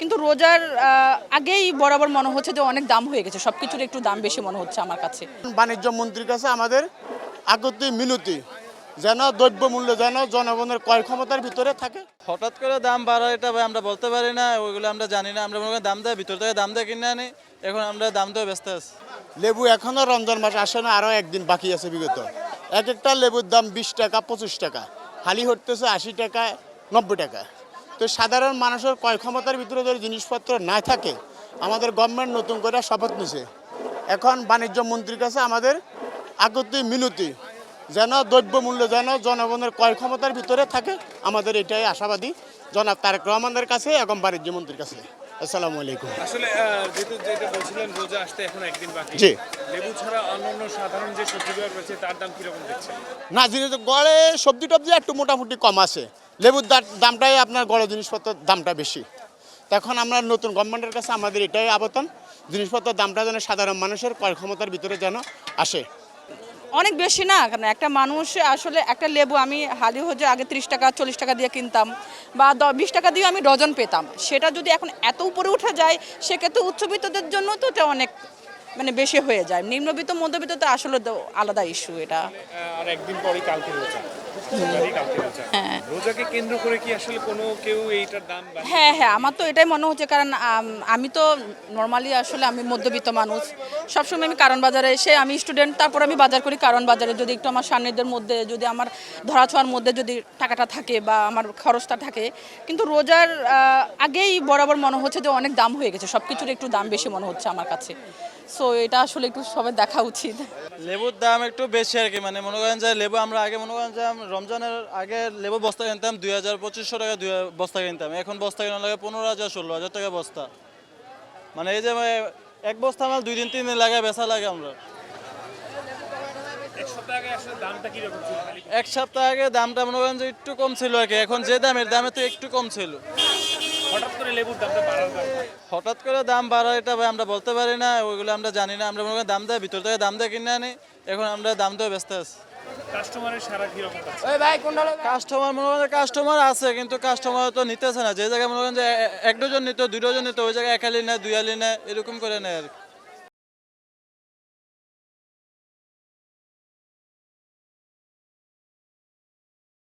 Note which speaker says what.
Speaker 1: কিন্তু রোজার আগেই বরাবর মনে হচ্ছে যে অনেক দাম হয়ে গেছে, সবকিছুর একটু দাম বেশি মনে হচ্ছে আমার কাছে।
Speaker 2: বাণিজ্য মন্ত্রীর কাছে আমাদের আগতি মিনতি যেন দ্রব্যমূল্য যেন জনগণের ক্রয় ক্ষমতার ভিতরে থাকে।
Speaker 3: হঠাৎ করে দাম বাড়া এটা ভাই আমরা বলতে পারি না, ওইগুলো আমরা জানি না। আমরা মনে করি দাম দেয়, ভিতর থেকে দাম দেয় কিনে আনি, এখন আমরা দাম দেওয়া ব্যস্ত আছি।
Speaker 2: লেবু এখনো রমজান মাস আসে না, আরও একদিন বাকি আছে বিগত। এক একটা লেবুর দাম 20 টাকা 25 টাকা, হালি হটতেছে 80 টাকা 90 টাকা। তো সাধারণ মানুষের ক্রয় ক্ষমতার ভিতরে যদি জিনিসপত্র না থাকে, আমাদের গভর্নমেন্ট নতুন করে শপথ নিছে। এখন বাণিজ্য মন্ত্রীর কাছে আমাদের আগতি মিনতি যেন দ্রব্যমূল্য যেন জনগণের ক্রয় ক্ষমতার ভিতরে থাকে, আমাদের এটাই আশাবাদী জনাব তারেক রহমানের কাছে এবং বাণিজ্য মন্ত্রীর কাছে। আসসালামু আলাইকুম।
Speaker 4: আসলে যেটা বলছিলেন রোজা আসতে এখন একদিন বাকি,
Speaker 2: জি।
Speaker 4: লেবু ছাড়া অন্যান্য সাধারণ যে সবজিগুলো রয়েছে তার দাম কিরকম দেখছেন?
Speaker 2: না, জিনিস গড়ে সবজি টবজি একটু মোটামুটি কম আছে, লেবুর দামটাই আপনার গড়ে জিনিসপত্রের দামটা বেশি। তখন আমরা নতুন গভর্নমেন্টের কাছে আমাদের এটাই আবেদন, জিনিসপত্রের দামটা যেন সাধারণ মানুষের ক্রয় ক্ষমতার ভিতরে যেন আসে।
Speaker 1: অনেক বেশি না, কারণ একটা মানুষ আসলে একটা লেবু আমি হালি হচ্ছে আগে 30 টাকা 40 টাকা দিয়ে কিনতাম, বা 20 টাকা দিয়ে আমি ডজন পেতাম। সেটা যদি এখন এত উপরে উঠে যায়, সেক্ষেত্রে উচ্চবিত্তদের জন্য তো এটা অনেক বেশি হয়ে যায়। নিম্নবিত্ত মধ্যবিত্ত তো আসলে তো আলাদা ইস্যু এটা।
Speaker 4: আর একদিন পরই কালকে রোজা, কালকে রোজা।
Speaker 1: হ্যাঁ
Speaker 4: রোজাকে কেন্দ্র করে কি আসলে কেউ এইটার দাম
Speaker 1: হ্যাঁ হ্যাঁ, আমার তো এটাই মনে হচ্ছে, কারণ আমি তো নর্মালি আসলে আমি মধ্যবিত্ত মানুষ। সবসময় আমি কারণ বাজারে এসে, আমি স্টুডেন্ট, তারপর আমি বাজার করি কারণ বাজারে। যদি একটু আমার সান্নিধ্যের মধ্যে, যদি আমার ধরাছোঁয়ার মধ্যে যদি টাকাটা থাকে বা আমার খরচটা থাকে। কিন্তু রোজার আগেই বরাবর মনে হচ্ছে যে অনেক দাম হয়ে গেছে, সবকিছুর একটু দাম বেশি মনে হচ্ছে আমার কাছে। সো এটা আসলে একটু সবাই দেখা উচিত।
Speaker 3: লেবুর দাম একটু বেশি আর কি, মানে মনে করেন যে লেবু আমরা আগে মনে করেন যে রমজানের আগে লেবু বস্তা কিনতাম 2000-2500 টাকা বস্তা কিনতাম, এখন বস্তা কেনা লাগে 15,000-16,000 টাকা বস্তা। মানে এই যে এক বস্তা আমার 2-3 দিন লাগে বেচা লাগে আমরা।
Speaker 4: এক সপ্তাহ আগে আসলে দামটা কিরকম ছিল?
Speaker 3: এক সপ্তাহ আগে দামটা মনে করেন যে একটু কম ছিল আর কি, এখন যে দামের দামে তো একটু কম ছিল।
Speaker 4: হঠাৎ করে লেবুর দামটা বাড়ার কারণে
Speaker 3: হঠাৎ করে দাম বাড়া এটা ভাই আমরা বলতে পারি না, ওইগুলো আমরা জানি না। আমরা মনে করি দাম দেয়, ভিতর থেকে দাম দেয় কিনে আনি, এখন আমরা দাম দেওয়া ব্যস্ত আছি।
Speaker 4: কাস্টমারের সারা কিরকম আছে?
Speaker 3: কাস্টমার মনে করেন কাস্টমার আছে, কিন্তু কাস্টমার তো নিতেছে না। যে জায়গায় মনে করেন যে 1 ডজন নিত 2 ডজন নিত, ওই জায়গায় 1 হালি নেয় 2 হালি নেয়, এরকম করে নেয় আর কি।